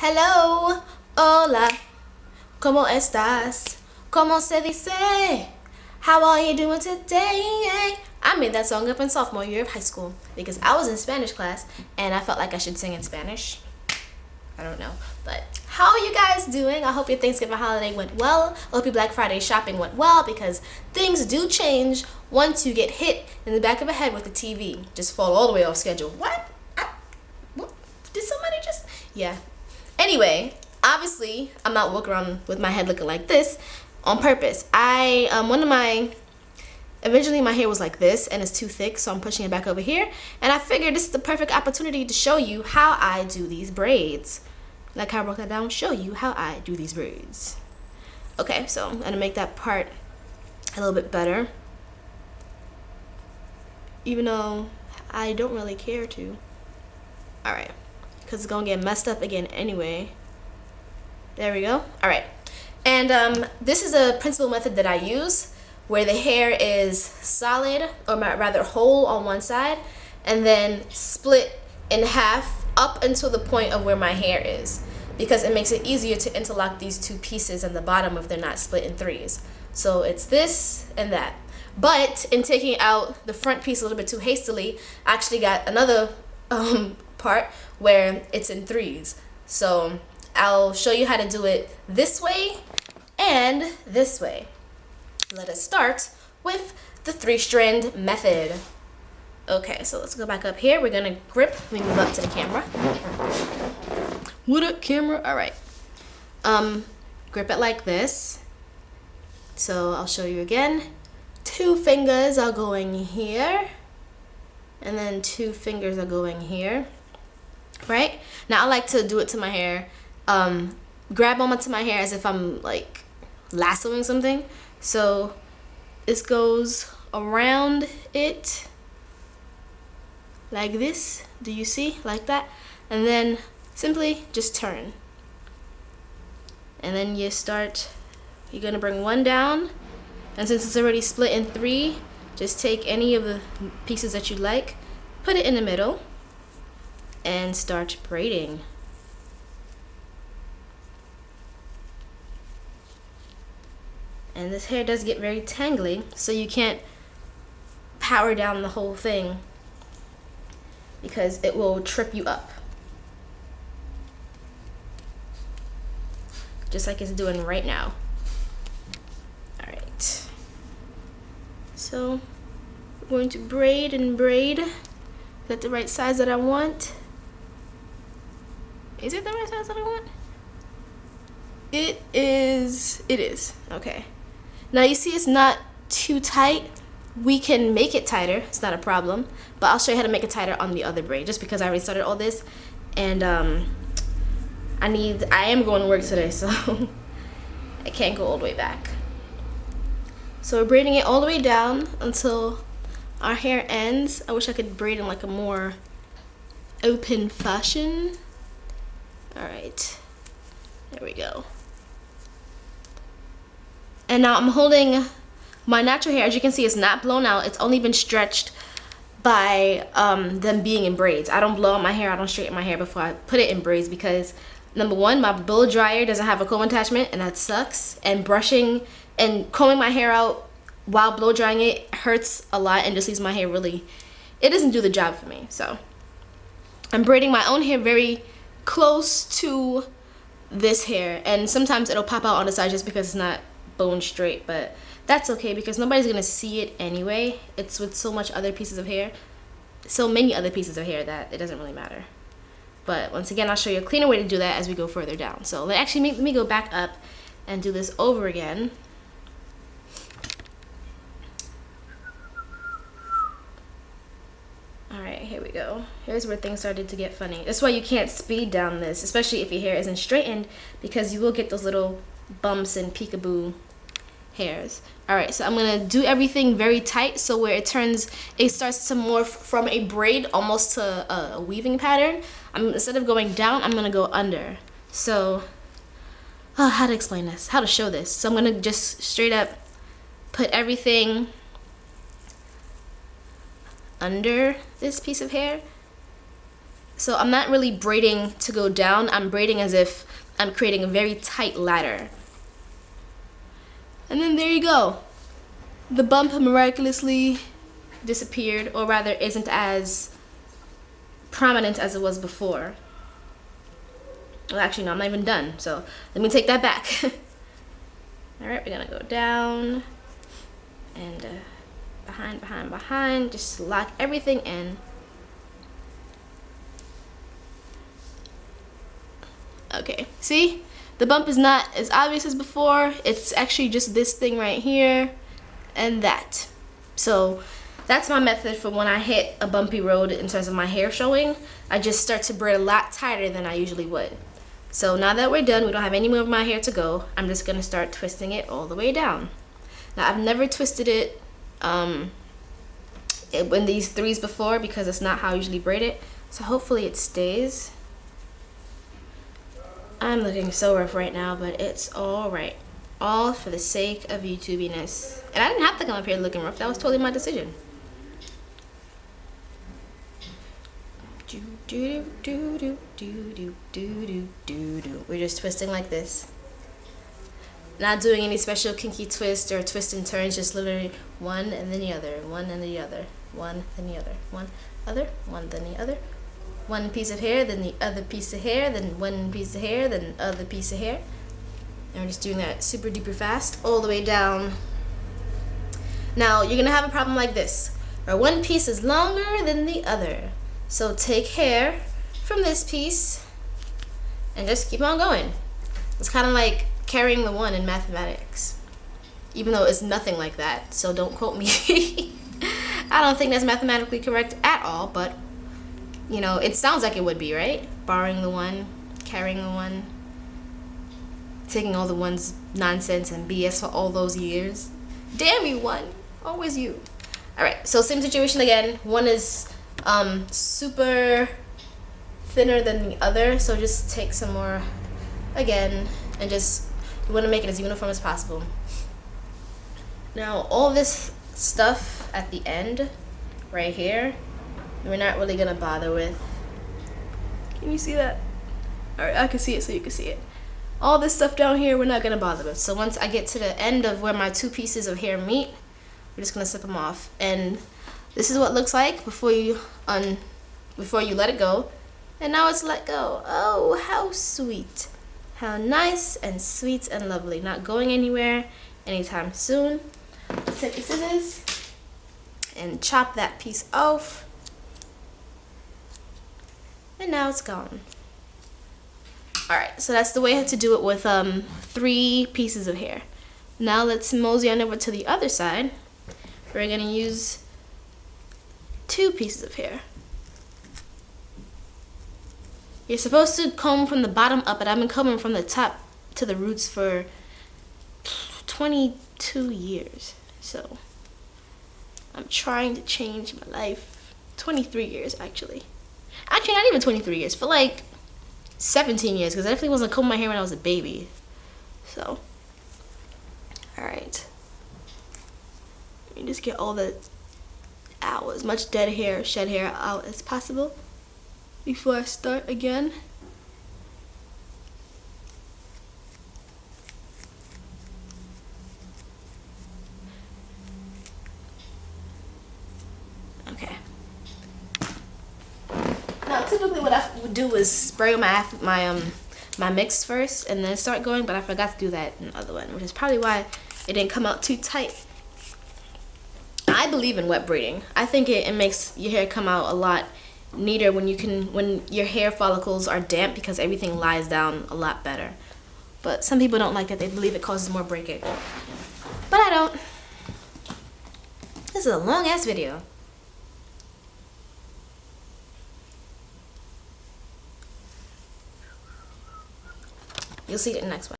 Hello, hola, ¿cómo estás? ¿Cómo se dice? How are you doing today? I made that song up in sophomore year of high school because I was in Spanish class and I felt like I should sing in Spanish. I don't know, but how are you guys doing? I hope your Thanksgiving holiday went well. I hope your Black Friday shopping went well because things do change once you get hit in the back of the head with the TV. Just fall all the way off schedule. What? What? Did somebody just? Yeah. Anyway, obviously, I'm not walking around with my head looking like this on purpose. Originally my hair was like this and it's too thick, so I'm pushing it back over here. And I figured this is the perfect opportunity to show you how I do these braids. Like how I broke that down, show you how I do these braids. Okay, so I'm gonna make that part a little bit better. Even though I don't really care to. Alright, because it's gonna get messed up again anyway. There we go. Alright. And this is a principal method that I use where the hair is solid, or rather whole on one side, and then split in half up until the point of where my hair is, because it makes it easier to interlock these two pieces at the bottom if they're not split in threes. So it's this and that. But in taking out the front piece a little bit too hastily, I actually got another part where it's in threes. So I'll show you how to do it this way and this way. Let us start with the 3-strand method. Okay, so let's go back up here. We're gonna grip. Let me move up to the camera. What up, camera? All right. Grip it like this. So I'll show you again. 2 fingers are going here, and then 2 fingers are going here. Right? Now I like to do it to my hair. Grab onto my hair as if I'm like lassoing something. So this goes around it like this. Do you see? Like that. And then simply just turn. And then you're gonna bring one down. And since it's already split in 3, just take any of the pieces that you like, put it in the middle, and start braiding. And this hair does get very tangly, so you can't power down the whole thing because it will trip you up. Just like it's doing right now. Alright. So, I'm going to braid and braid. Is that the right size that I want? Is it the right size that I want? It is. It is. Okay. Now you see it's not too tight. We can make it tighter. It's not a problem. But I'll show you how to make it tighter on the other braid, just because I already started all this. And I am going to work today, so I can't go all the way back. So we're braiding it all the way down until our hair ends. I wish I could braid in like a more open fashion. Alright. There we go. And now I'm holding my natural hair. As you can see, it's not blown out. It's only been stretched by them being in braids. I don't blow out my hair. I don't straighten my hair before I put it in braids because, number one, my blow dryer doesn't have a comb attachment, and that sucks. And brushing and combing my hair out while blow drying it hurts a lot and just leaves my hair it doesn't do the job for me. So I'm braiding my own hair very close to this hair, and sometimes it'll pop out on the side just because it's not bone straight, but that's okay because nobody's gonna see it anyway. It's with so many other pieces of hair that it doesn't really matter. But once again, I'll show you a cleaner way to do that as we go further down. So let me go back up and do this over again. Alright, here we go. Here's where things started to get funny. That's why you can't speed down this, especially if your hair isn't straightened, because you will get those little bumps and peekaboo hairs. Alright, so I'm gonna do everything very tight, so where it starts to morph from a braid almost to a weaving pattern. Instead of going down, I'm gonna go under. So, how to explain this? How to show this? So I'm gonna just straight up put everything under this piece of hair So I'm not really braiding to go down. I'm braiding as if I'm creating a very tight ladder. And then there you go. The bump miraculously disappeared, or rather isn't as prominent as it was before. Well, actually no, I'm not even done, so let me take that back. All right, we're gonna go down and behind, just lock everything in. Okay, see? The bump is not as obvious as before. It's actually just this thing right here and that. So that's my method for when I hit a bumpy road in terms of my hair showing. I just start to braid a lot tighter than I usually would. So now that we're done, we don't have any more of my hair to go, I'm just gonna start twisting it all the way down. Now I've never twisted it in these threes before because it's not how I usually braid it. So hopefully it stays. I'm looking so rough right now, but it's all right. All for the sake of YouTubiness. And I didn't have to come up here looking rough. That was totally my decision. We're just twisting like this. Not doing any special kinky twist or twist and turns, just literally one and then the other, one and the other, one then the other, one other, one then the other. One piece of hair, then the other piece of hair, then one piece of hair, then other piece of hair. And we're just doing that super duper fast all the way down. Now you're gonna have a problem like this, where one piece is longer than the other. So take hair from this piece and just keep on going. It's kind of like carrying the one in mathematics, even though it's nothing like that, so don't quote me. I don't think that's mathematically correct at all, but you know, it sounds like it would be, right? Borrowing the one, carrying the one, taking all the one's nonsense and BS for all those years. Damn you, one. Always you. Alright, so same situation again. One is super thinner than the other, so just take some more again, and just, you want to make it as uniform as possible. Now, all this stuff at the end, right here, we're not really gonna bother with. Can you see that? Alright, I can see it so you can see it. All this stuff down here, we're not gonna bother with. So once I get to the end of where my two pieces of hair meet, we're just gonna snip them off. And this is what it looks like before you let it go. And now it's let go. Oh, how sweet. How nice and sweet and lovely. Not going anywhere anytime soon. Let's take the scissors and chop that piece off. And now it's gone. Alright, so that's the way to do it with 3 pieces of hair. Now let's mosey on over to the other side. We're going to use 2 pieces of hair. You're supposed to comb from the bottom up, but I've been combing from the top to the roots for 22 years. So I'm trying to change my life. 23 years, actually. Actually, not even 23 years. For like 17 years, because I definitely wasn't combing my hair when I was a baby. So, alright. Let me just get all the as much dead hair, shed hair out as possible before I start again. Okay. Now, typically what I would do is spray my mix first and then start going, but I forgot to do that in the other one, which is probably why it didn't come out too tight. I believe in wet braiding. I think it makes your hair come out a lot neater when your hair follicles are damp, because everything lies down a lot better. But some people don't like that. They believe it causes more breakage. But I don't. This is a long ass video. You'll see it in the next one.